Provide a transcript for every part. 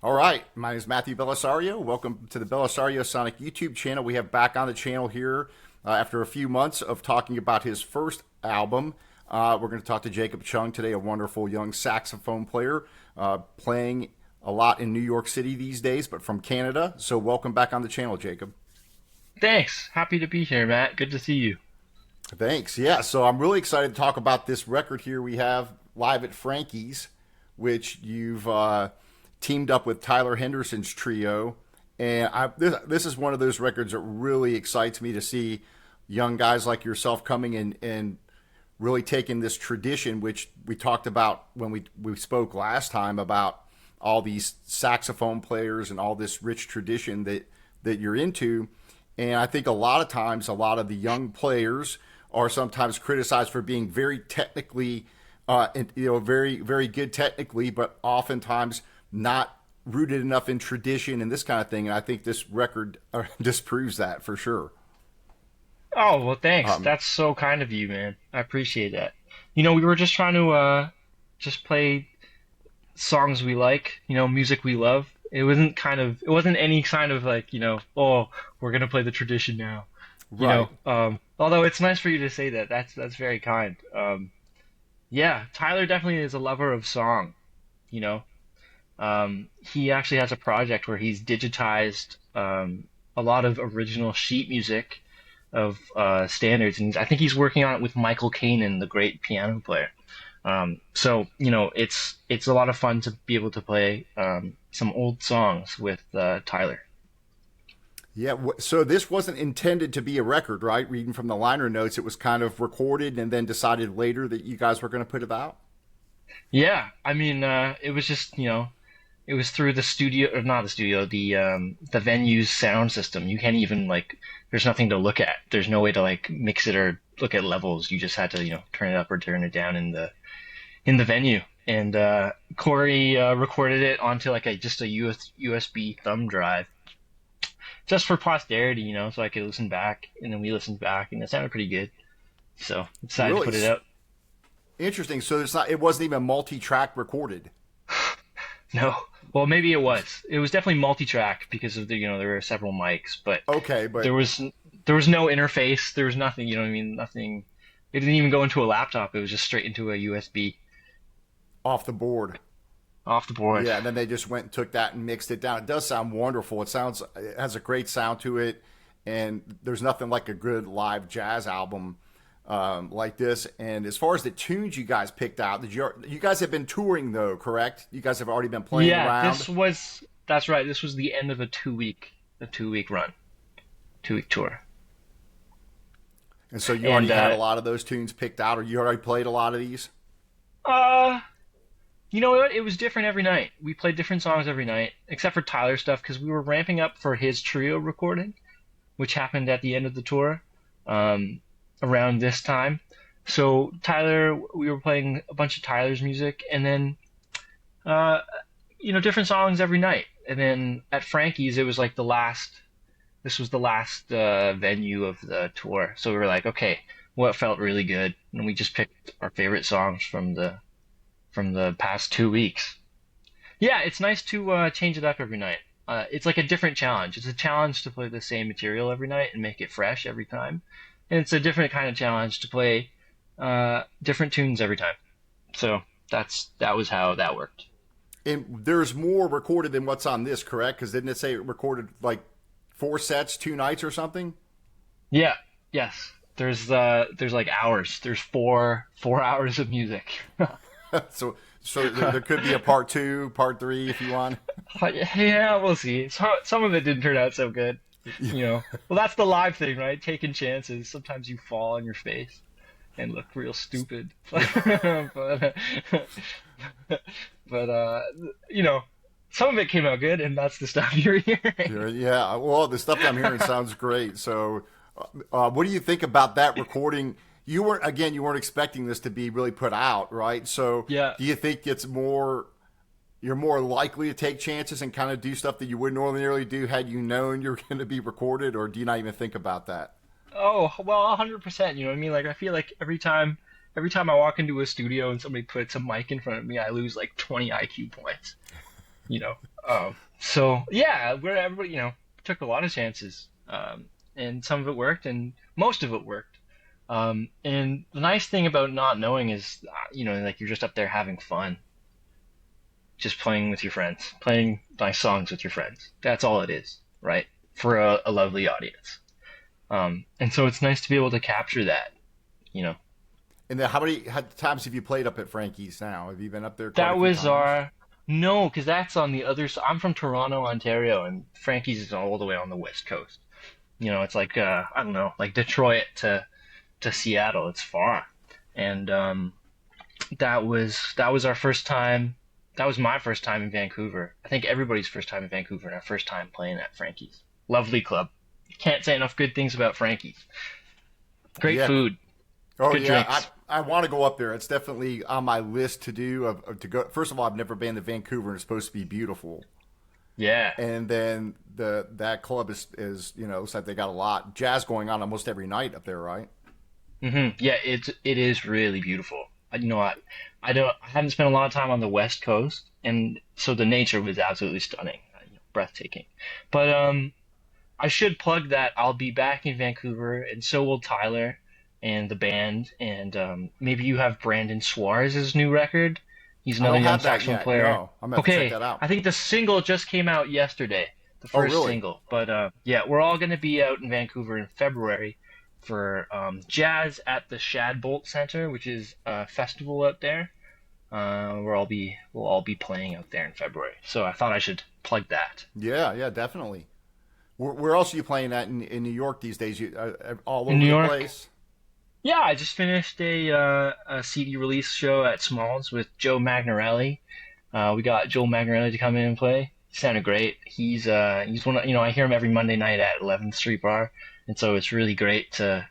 All right, my name is Matthew Belisario. Welcome to the Belisario Sonic YouTube channel. We have back on the channel here after a few months of talking about his first album. We're going to talk to Jacob Chung today, a wonderful young saxophone player playing a lot in New York City these days, but from Canada. So welcome back on the channel, Jacob. Thanks. Happy to be here, Matt. Good to see you. Thanks. Yeah, so I'm really excited to talk about this record here we have live at Frankie's, which you've teamed up with Tyler Henderson's trio. And this is one of those records that really excites me to see young guys like yourself coming in and really taking this tradition, which we talked about when we spoke last time about all these saxophone players and all this rich tradition that you're into. And I think a lot of times, a lot of the young players are sometimes criticized for being very technically, very, very good technically, but oftentimes not rooted enough in tradition and this kind of thing. And I think this record disproves that for sure. Oh, well, thanks. Um, That's so kind of you, man. I appreciate that. We were just trying to just play songs we like, music we love. It wasn't any kind of like, oh, we're gonna play the tradition now. right. Although it's nice for you to say that. That's very kind. Yeah, Tyler definitely is a lover of song, you know. He actually has a project where he's digitized a lot of original sheet music of standards, and I think he's working on it with Michael Kanan, the great piano player. So it's a lot of fun to be able to play some old songs with Tyler. Yeah. So this wasn't intended to be a record, right? Reading from the liner notes, it was kind of recorded and then decided later that you guys were going to put it out. Yeah, I mean, it was just it was through the studio, or not the studio, the venue's sound system. You can't even like, there's nothing to look at. There's no way to like mix it or look at levels. You just had to turn it up or turn it down in the venue. And Corey recorded it onto like just a USB thumb drive, just for posterity, so I could listen back. And then we listened back, and it sounded pretty good. So I decided to Really put it out. interesting. So it's not. It wasn't even multi-track recorded. No, well, maybe it was. It was definitely multi-track because of there were several mics, but Okay, but there was there was no interface. There was nothing. You know what I mean? Nothing. It didn't even go into a laptop. It was just straight into a USB off the board. off the board. Yeah, and then they just went and took that and mixed it down. It does sound wonderful. It has a great sound to it, and there's nothing like a good live jazz album like this. And as far as the tunes you guys picked out, you guys have been touring though, correct? You guys have already been playing Yeah, around, that's right. This was the end of a 2 week run, 2 week tour. and so you already And had a lot of those tunes picked out, or you already played a lot of these. uh, you know what? It was different every night. We played different songs every night, except for Tyler stuff, because we were ramping up for his trio recording, which happened at the end of the tour, around this time. So Tyler, we were playing a bunch of Tyler's music, and then uh, different songs every night. And then at Frankie's, it was like the last. This was the last venue of the tour, so we were like, okay, what felt really good, and we just picked our favorite songs from the past 2 weeks. Yeah, it's nice to change it up every night. It's like a different challenge. It's a challenge to play the same material every night and make it fresh every time, and it's a different kind of challenge to play different tunes every time. So that was how that worked. And there's more recorded than what's on this, correct? Because didn't it say it recorded like 4 sets, 2 nights, or something? Yeah, yes. There's like hours. There's four hours of music. So there could be a part two, part three if you want. Yeah, we'll see. Some of it didn't turn out so good. Well, that's the live thing, right? Taking chances. Sometimes you fall on your face and look real stupid. But some of it came out good, and that's the stuff you're hearing. Yeah, well, the stuff I'm hearing sounds great. So, what do you think about that recording? You weren't expecting this to be really put out, right? So, Yeah. do you think you're more likely to take chances and kind of do stuff that you wouldn't ordinarily do had you known you're going to be recorded, or do you not even think about that? Oh, well, 100%. You know what I mean? Like, I feel like every time I walk into a studio and somebody puts a mic in front of me, I lose like 20 IQ points. So yeah, we're everybody, took a lot of chances, and some of it worked, and most of it worked. And the nice thing about not knowing is, like you're just up there having fun, just playing with your friends, playing nice songs with your friends. That's all it is, right? For a lovely audience. And so it's nice to be able to capture that, you know. And then how times have you played up at Frankie's now? Have you been up there quite a That few was times? our No, because that's on the other side. I'm from Toronto, Ontario, and Frankie's is all the way on the west coast. It's like I don't know, like Detroit to Seattle. It's far, and that was our first time. That was my first time in Vancouver. I think everybody's first time in Vancouver, and our first time playing at Frankie's. Lovely club. Can't say enough good things about Frankie's. Great Yeah. food, Oh good yeah. drinks. I want to go up there. It's definitely on my list to do to go. First of all, I've never been to Vancouver, and it's supposed to be beautiful. Yeah. And then that club is looks like they got a lot jazz going on almost every night up there, right? Yeah, it is really beautiful. I haven't spent a lot of time on the West Coast, and so the nature was absolutely stunning, breathtaking. But I should plug that I'll be back in Vancouver, and so will Tyler and the band, and maybe you have Brandon Suarez's new record. He's I another don't young have that saxophone yet. player. No, I'm gonna have to check Okay, that out. I think the single just came out yesterday, the Oh first really? single. But yeah, we're all going to be out in Vancouver in February for jazz at the Shadbolt Center, which is a festival out there. Where we'll all be playing out there in February. So I thought I should plug that. Yeah, yeah, definitely. Where else are you playing at in New York these days? You all In New over the York, place. yeah, I just finished a CD release show at Smalls with Joe Magnarelli. We got Joe Magnarelli to come in and play. He sounded great. He's one of, I hear him every Monday night at 11th Street Bar, and so it's really great to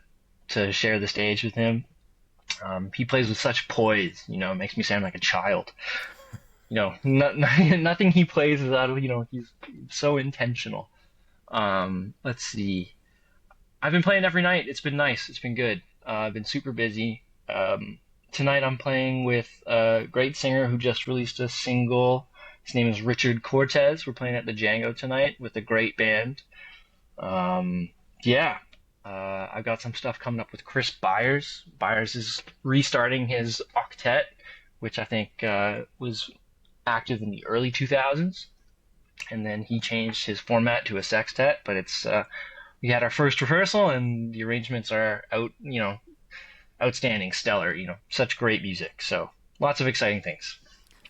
share the stage with him. He plays with such poise, it makes me sound like a child. Nothing he plays is out of, he's so intentional. Let's see. I've been playing every night. It's been nice. It's been good. I've been super busy. Tonight I'm playing with a great singer who just released a single. His name is Richard Cortez. We're playing at the Django tonight with a great band. Yeah, I've got some stuff coming up with Chris Byers. Byers is restarting his octet, which I think was active in the early 2000s, and then he changed his format to a sextet. But we had our first rehearsal, and the arrangements are outstanding, stellar. Such great music. So lots of exciting things.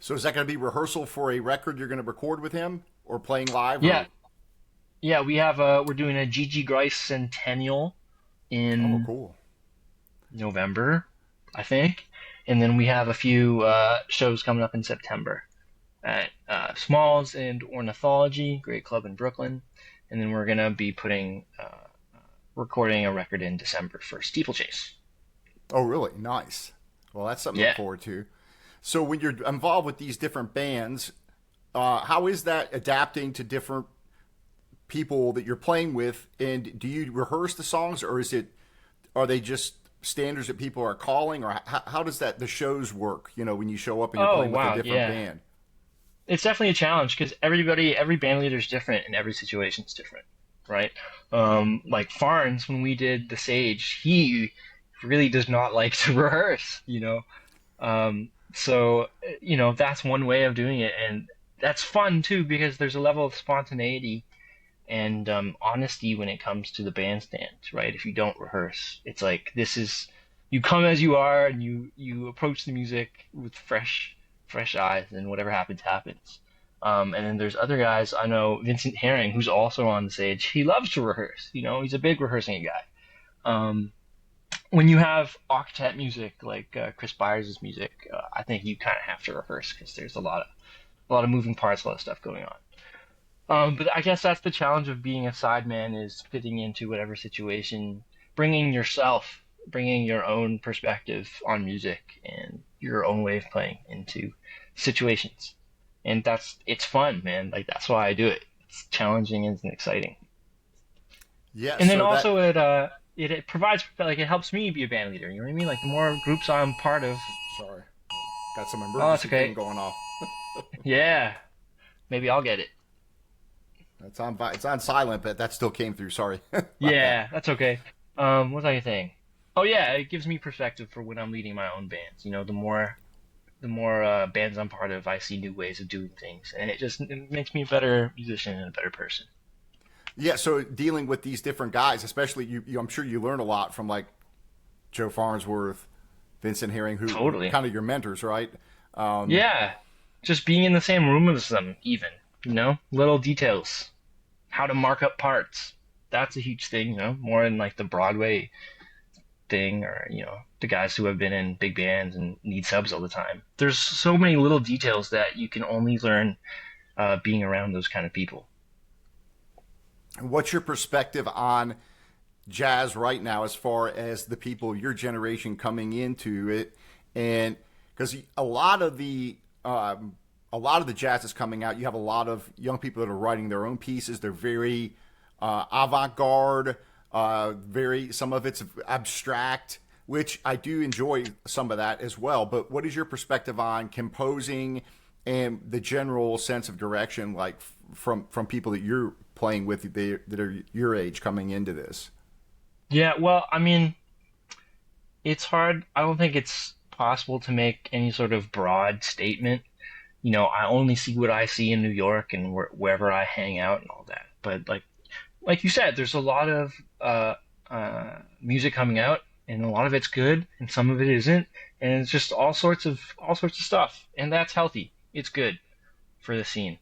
So is that going to be rehearsal for a record you're going to record with him, or playing live, Yeah, or? yeah. We're doing a Gigi Grice Centennial Oh, in cool. November, I think, and then we have a few shows coming up in September at Smalls and Ornithology, great club in Brooklyn, and then we're gonna be recording a record in December for Steeplechase. Oh, really? Nice. Well, that's something to look Yeah. forward to. So when you're involved with these different bands, how is that adapting to different people that you're playing with? And do you rehearse the songs, or are they just standards that people are calling, or how does the shows work? When you show up and you're Oh playing with a wow, different yeah. band. It's definitely a challenge because every band leader is different and every situation's different, right? Like Farns, when we did the Sage, he really does not like to rehearse. So, that's one way of doing it, and that's fun too because there's a level of spontaneity and honesty when it comes to the bandstand, right? If you don't rehearse, it's like you come as you are, and you approach the music with fresh eyes, and whatever happens happens. And then there's other guys. I know Vincent Herring, who's also on the stage. He loves to rehearse. He's a big rehearsing guy. Um, when you have octet music like Chris Byers' music, I think you kind of have to rehearse because there's a lot of moving parts, a lot of stuff going on. But I guess that's the challenge of being a sideman is fitting into whatever situation, bringing your own perspective on music and your own way of playing into situations. And it's fun, man. Like that's why I do it. It's challenging and exciting. Yeah. And then So that. also it provides like it helps me be a band leader. You know what I mean? Like the more groups I'm part of. Sorry, got some Oh, that's emergency thing okay. going off. Yeah. Maybe I'll get it. It's on silent, but that still came through. Sorry about that. Yeah, that's okay. What was I saying? Oh yeah, it gives me perspective for when I'm leading my own bands. The more bands I'm part of, I see new ways of doing things, and it makes me a better musician and a better person. Yeah, so dealing with these different guys, especially I'm sure you learn a lot from like Joe Farnsworth, Vincent Herring, who Totally. kind of your mentors, right? Um, Yeah, just being in the same room as them, even, little details, how to mark up parts. That's a huge thing, more in like the Broadway thing or, the guys who have been in big bands and need subs all the time. There's so many little details that you can only learn being around those kind of people. what's your perspective on jazz right now, as far as the people your generation coming into it? And because a lot of the jazz is coming out, you have a lot of young people that are writing their own pieces. They're very avant-garde, very, some of it's abstract, which I do enjoy some of that as well. But what is your perspective on composing and the general sense of direction, like from people that you're playing with, that are your age coming into this? Yeah, well, I mean, it's hard. I don't think it's possible to make any sort of broad statement. I only see what I see in New York and wherever I hang out and all that. But like you said, there's a lot of music coming out, and a lot of it's good, and some of it isn't, and it's just all sorts of stuff, and that's healthy. It's good for the scene.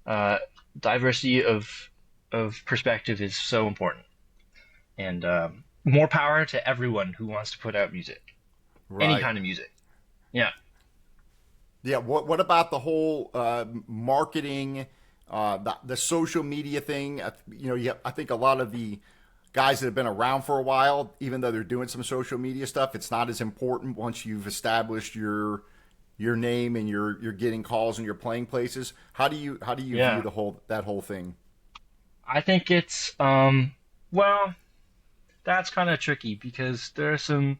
Uh, Diversity of perspective is so important, and more power to everyone who wants to put out music, any Right. kind of music. Yeah, Yeah. What about the whole marketing, the social media thing? I think a lot of the guys that have been around for a while, even though they're doing some social media stuff, it's not as important once you've established your name and you're getting calls and you're playing places. How do you view yeah. that whole thing? I think it's well, that's kind of tricky because there are some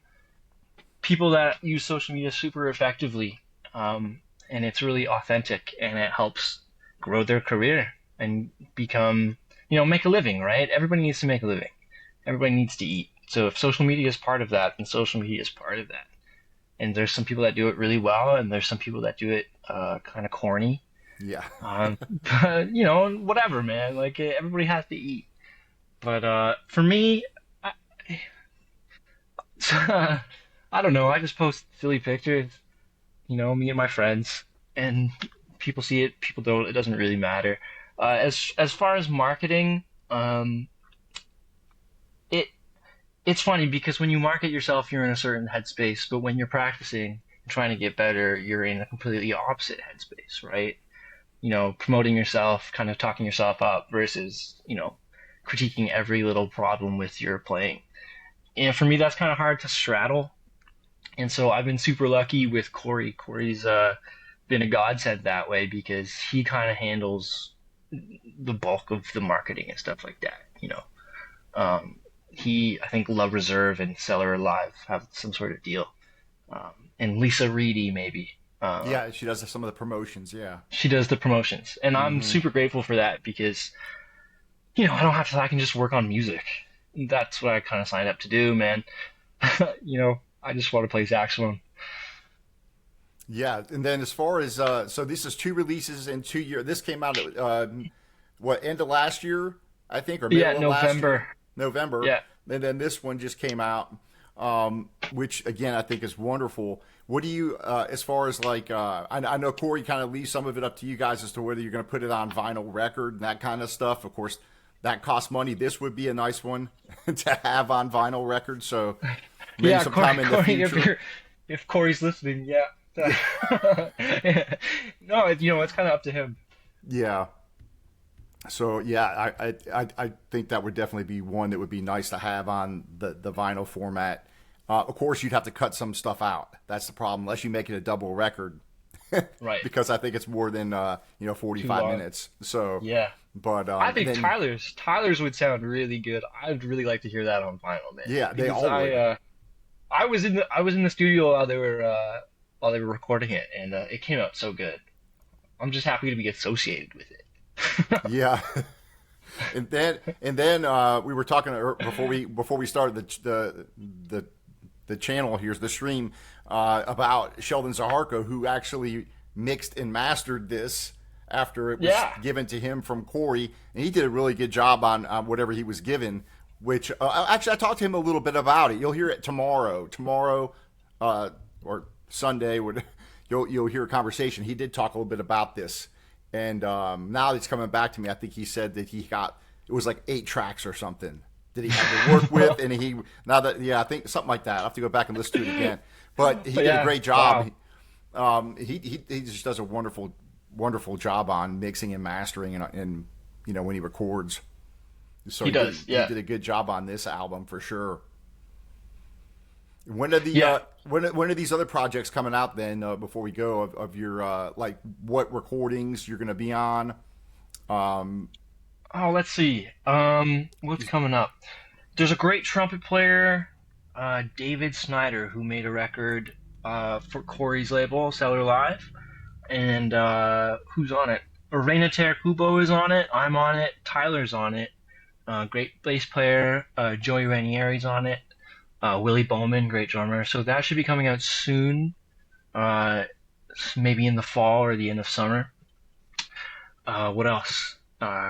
people that use social media super effectively, and it's really authentic and it helps grow their career and become, make a living, right? Everybody needs to make a living. Everybody needs to eat. So if social media is part of that, then social media is part of that. And there's some people that do it really well, and there's some people that do it kind of corny. Yeah. But whatever, man. Like everybody has to eat. But for me, I, I don't know. I just post silly pictures, me and my friends, and people see it, people don't. It doesn't really matter. As far as marketing, it it's funny because when you market yourself, you're in a certain headspace, but when you're practicing and trying to get better, you're in a completely opposite headspace, right? Promoting yourself, kind of talking yourself up versus, critiquing every little problem with your playing. And for me, that's kind of hard to straddle. And so I've been super lucky with Corey. Corey's been a godsend that way because he kind of handles the bulk of the marketing and stuff like that. I think Love Reserve and Cellar Live have some sort of deal. And Lisa Reedy, maybe. Yeah, she does some of the promotions. Yeah. She does the promotions. And I'm Hmm. super grateful for that because, I don't have to, I can just work on music. That's what I kind of signed up to do, man. I just want to play saxophone. Yeah, and then as far as so this is two releases in 2 years. This came out at what, end of last year, I think, or Yeah, middle of last year, November. November. Yeah. And then this one just came out, which again I think is wonderful. What do you, as far as like, I know Corey kind of leaves some of it up to you guys as to whether you're going to put it on vinyl record and that kind of stuff. Of course, that costs money. This would be a nice one to have on vinyl record. So maybe Yeah, Corey, sometime in the Corey, if future. you're, if Corey's listening, yeah. No, it's kind of up to him. Yeah. So yeah, I think that would definitely be one that would be nice to have on the vinyl format. Of course, you'd have to cut some stuff out. That's the problem, unless you make it a double record, Right. because I think it's more than Too 45 long. minutes. So, Yeah. but I and think then Tyler's would sound really good. I'd really like to hear that on vinyl, man. yeah, they Because all would. I was in the studio while they were recording it, and it came out so good. I'm just happy to be associated with it. Yeah. And then we were talking before we started the channel here's the stream about Sheldon Zaharko, who actually mixed and mastered this after it was Yeah. given to him from Corey, and he did a really good job on whatever he was given. Which actually I talked to him a little bit about it. You'll hear it tomorrow, or Sunday. You'll hear a conversation. He did talk a little bit about this, and now it's coming back to me. I think he said that it was like 8 tracks or something that he had to work with, and I think something like that. I will have to go back and listen to it again. But he did a great job. Wow. He just does a wonderful job on mixing and mastering, and when he records. So He does. He Yeah. did a good job on this album for sure. When are when are these other projects coming out then? Before we go, of your like what recordings you're going to be on? Oh, let's see. What's coming up? There's a great trumpet player, David Snyder, who made a record for Corey's label, Cellar Live. And who's on it? Arena Terkubo is on it. I'm on it. Tyler's on it. Great bass player. Joey Ranieri's on it. Willie Bowman, great drummer. So that should be coming out soon. Maybe in the fall or the end of summer. What else?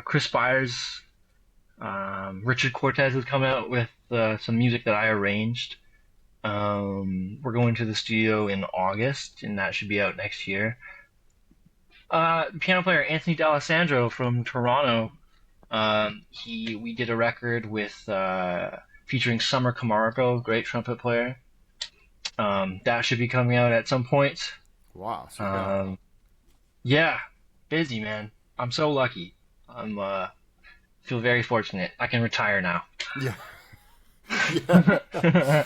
Chris Byers, Richard Cortez has come out with some music that I arranged. We're going to the studio in August, and that should be out next year. Piano player Anthony D'Alessandro from Toronto. We did a record with featuring Summer Camargo, great trumpet player. That should be coming out at some point. Wow. Yeah, busy, man. I'm so lucky. Feel very fortunate. I can retire now. Yeah. Yeah.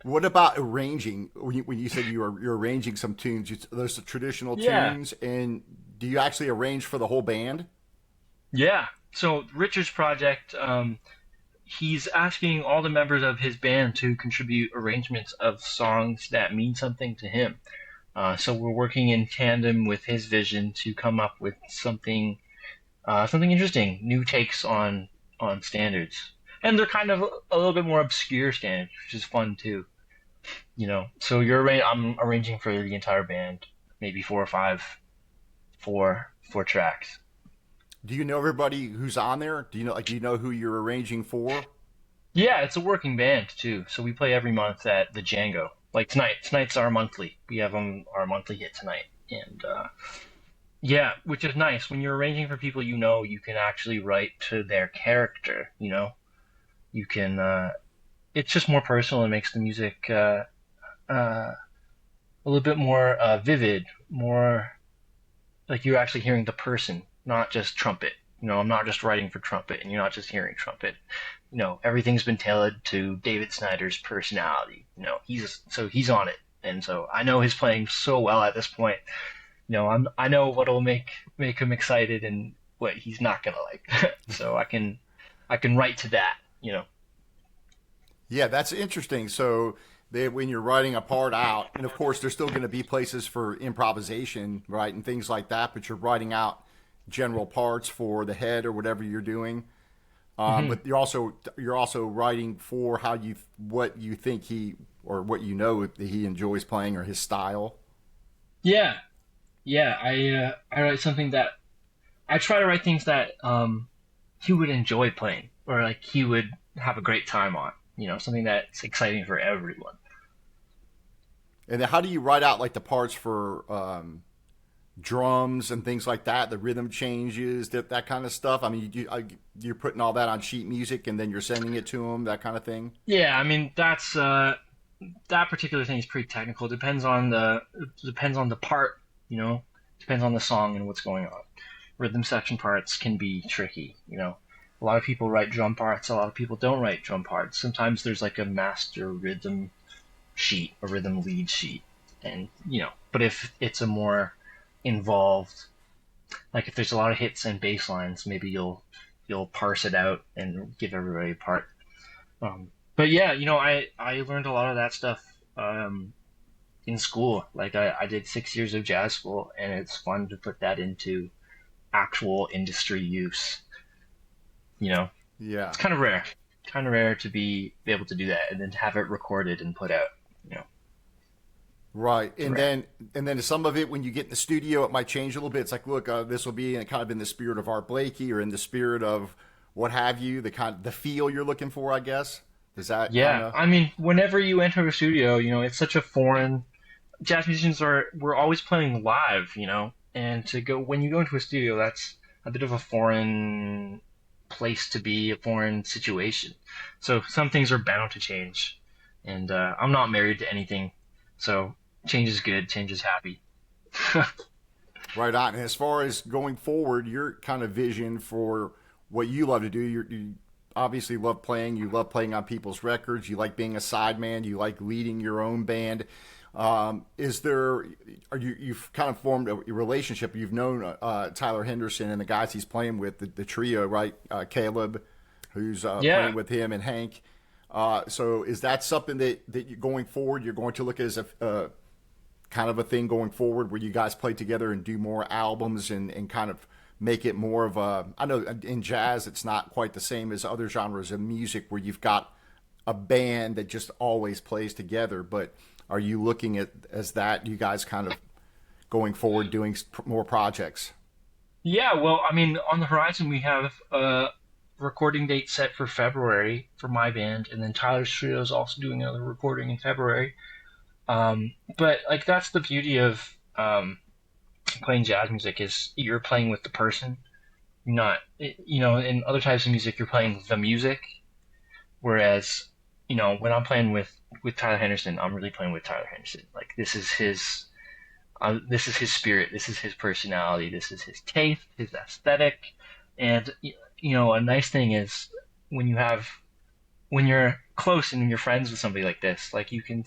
What about arranging? When you said you're arranging some tunes, those are traditional Yeah. tunes, and do you actually arrange for the whole band? Yeah. So Richard's project, he's asking all the members of his band to contribute arrangements of songs that mean something to him. So we're working in tandem with his vision to come up with something interesting, new takes on standards, and they're kind of a little bit more obscure standards, which is fun too. So I'm arranging for the entire band, maybe 4 or 5, four tracks. Do you know everybody who's on there? Do you know who you're arranging for? Yeah, it's a working band too. So we play every month at the Django. Like tonight. Tonight's our monthly. We have our monthly hit tonight, and yeah, which is nice. When you're arranging for people, you can actually write to their character. You can. It's just more personal and makes the music a little bit more vivid, more like you're actually hearing the person, not just trumpet. I'm not just writing for trumpet, and you're not just hearing trumpet. Everything's been tailored to David Snyder's personality. He's on it, and so I know he's playing so well at this point. I know what'll make him excited and what he's not gonna like. So I can write to that. Yeah, that's interesting. So when you're writing a part out, and of course there's still going to be places for improvisation, right, and things like that, but you're writing out general parts for the head or whatever you're doing. But you're also writing for what you think or what that he enjoys playing or his style. Yeah, yeah. I write something that I try to write things that he would enjoy playing, or like he would have a great time on. Something that's exciting for everyone. And then how do you write out like the parts for drums and things like that, the rhythm changes, that kind of stuff? I mean, you're putting all that on sheet music and then you're sending it to them, that kind of thing? Yeah, I mean that's that particular thing is pretty technical. Depends on the part, depends on the song and what's going on. Rhythm section parts can be tricky. A lot of people write drum parts, a lot of people don't write drum parts. Sometimes there's like a master rhythm sheet, a rhythm lead sheet, and but if it's a more involved, like if there's a lot of hits and bass lines, maybe you'll parse it out and give everybody a part. But yeah, I learned a lot of that stuff in school. Like I did 6 years of jazz school, and it's fun to put that into actual industry use. You know, Yeah. it's kind of rare to be able to do that and then to have it recorded and put out. You know, Right, it's rare. and then some of it when you get in the studio, it might change a little bit. It's like, look, this will be kind of in the spirit of Art Blakey or in the spirit of what have you, the feel you're looking for, I guess. Does that kind Yeah, of I mean, whenever you enter a studio, it's such a foreign. Jazz musicians we're always playing live, and to go when you go into a studio, that's a bit of a foreign place to be, a foreign situation. So some things are bound to change, and I'm not married to anything, so change is good, change is happy. right on? And as far as going forward, your kind of vision for what you love to do, you obviously love playing. You love playing on people's records. You like being a sideman. You like leading your own band. Is there? You've kind of formed a relationship? You've known Tyler Henderson and the guys he's playing with, the trio, right? Caleb, who's Yeah, playing with him, and Hank. So is that something that you, going forward you're going to look at as a kind of a thing going forward where you guys play together and do more albums and kind of make it more of a, I know in jazz it's not quite the same as other genres of music where you've got a band that just always plays together, but are you looking at as that you guys kind of going forward doing more projects? yeah. Well, I mean, on the horizon we have a recording date set for February for my band, and then Tyler's trio is also doing another recording in February. But like that's the beauty of playing jazz music is you're playing with the person. You're not, in other types of music, you're playing the music. Whereas, when I'm playing with Tyler Henderson, I'm really playing with Tyler Henderson. Like this is his spirit, this is his personality, this is his taste, his aesthetic, and a nice thing is when you have when you're close and you're friends with somebody like this, like you can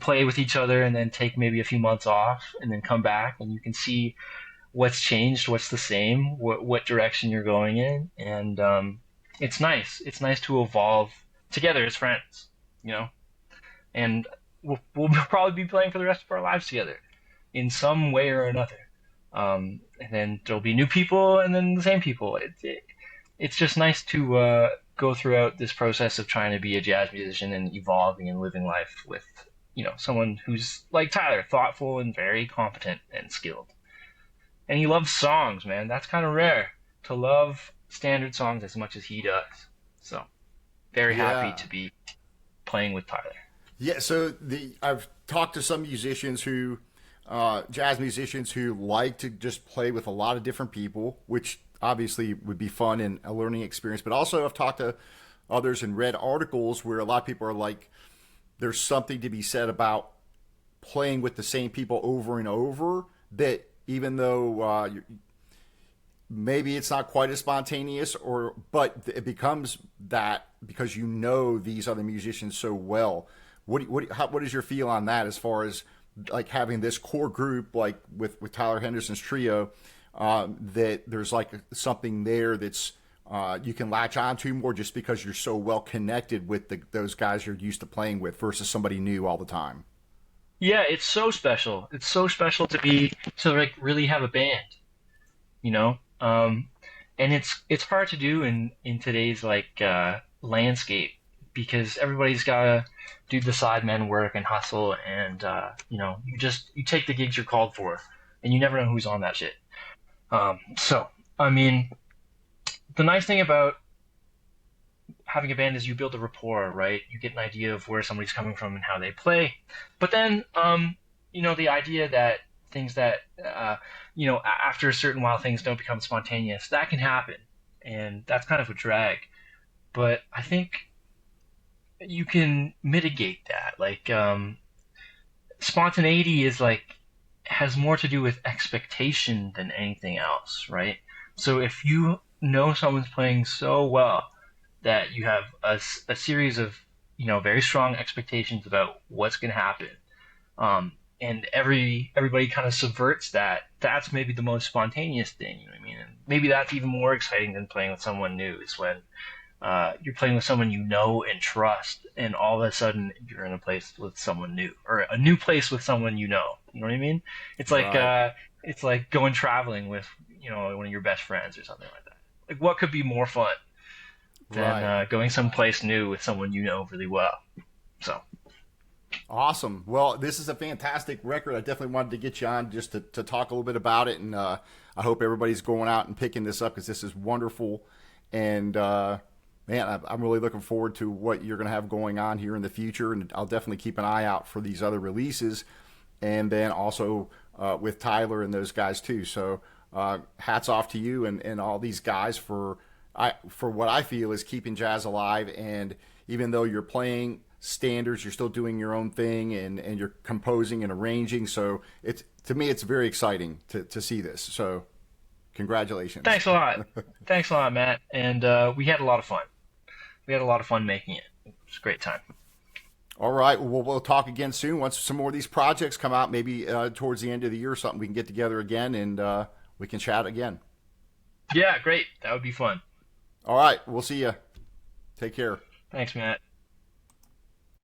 play with each other and then take maybe a few months off and then come back and you can see what's changed, what's the same, what direction you're going in, and it's nice. It's nice to evolve together as friends, you know. And we'll probably be playing for the rest of our lives together in some way or another. And then there'll be new people and then the same people. It's just nice to go throughout this process of trying to be a jazz musician and evolving and living life with, someone who's like Tyler, thoughtful and very competent and skilled. And he loves songs, man. That's kind of rare to love standard songs as much as he does. So very happy Yeah. to be playing with Tyler. Yeah, so I've talked to some musicians who, jazz musicians who like to just play with a lot of different people, which obviously would be fun and a learning experience. But also, I've talked to others and read articles where a lot of people are like, there's something to be said about playing with the same people over and over. That even though maybe it's not quite as spontaneous, but it becomes that because you know these other musicians so well. What is your feel on that as far as like having this core group like with Tyler Henderson's trio, that there's like something there that's you can latch onto more just because you're so well connected with those guys you're used to playing with versus somebody new all the time. Yeah, it's so special. It's so special to like really have a band, you know. And it's hard to do in today's like landscape because everybody's gotta do the sideman work and hustle, and you take the gigs you're called for, and you never know who's on that shit. So I mean, the nice thing about having a band is you build a rapport, right? You get an idea of where somebody's coming from and how they play. But then, the idea that things that, after a certain while things don't become spontaneous, that can happen. And that's kind of a drag. But I think you can mitigate that. Like, spontaneity is like, has more to do with expectation than anything else, right? So if you know someone's playing so well, that you have a series of very strong expectations about what's going to happen, and everybody kind of subverts that. That's maybe the most spontaneous thing, you know what I mean? And maybe that's even more exciting than playing with someone new is when you're playing with someone you know and trust, and all of a sudden you're in a place with someone new, or a new place with someone you know. You know what I mean? Right. It's like going traveling with one of your best friends or something like that. Like what could be more fun than Right. going someplace new with someone you know really well? So Awesome. Well, this is a fantastic record. I definitely wanted to get you on just to talk a little bit about it. And I hope everybody's going out and picking this up because this is wonderful. And man, I'm really looking forward to what you're going to have going on here in the future. And I'll definitely keep an eye out for these other releases. And then also with Tyler and those guys too. So hats off to you and all these guys for what I feel is keeping jazz alive. And even though you're playing standards, you're still doing your own thing and you're composing and arranging. So it's to me, it's very exciting to see this. So congratulations. thanks a lot, thanks a lot, Matt. And we had a lot of fun. We had a lot of fun making it. It was a great time. All right. Well, we'll talk again soon. Once some more of these projects come out, maybe towards the end of the year or something, we can get together again and we can chat again. Yeah, great. That would be fun. All right. We'll see you. Take care. Thanks, Matt.